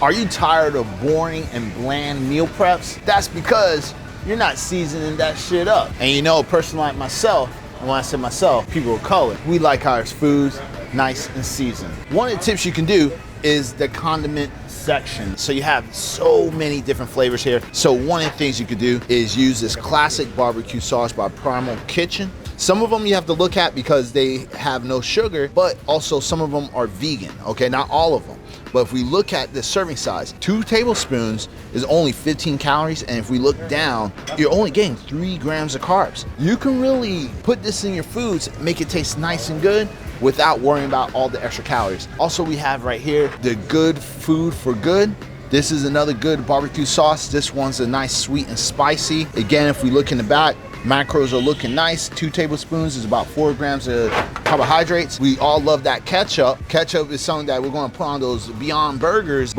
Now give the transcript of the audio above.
Are you tired of boring and bland meal preps? That's because you're not seasoning that shit up. And you know, a person like myself, and when I say myself, people of color, we like our foods nice and seasoned. One of the tips you can do is the condiment section. So you have so many different flavors here. So one of the things you could do is use this classic barbecue sauce by Primal Kitchen. Some of them you have to look at because they have no sugar, but also some of them are vegan, okay? Not all of them. But if we look at the serving size, 2 tablespoons is only 15 calories, and if we look down, you're only getting 3 grams of carbs. You can really put this in your foods, make it taste nice and good without worrying about all the extra calories. Also, we have right here the Good Food for Good. This is another good barbecue sauce. This one's a nice sweet and spicy. Again, if we look in the back, macros are looking nice. 2 tablespoons is about 4 grams of carbohydrates. We all love that ketchup. Ketchup is something that we're going to put on those Beyond Burgers.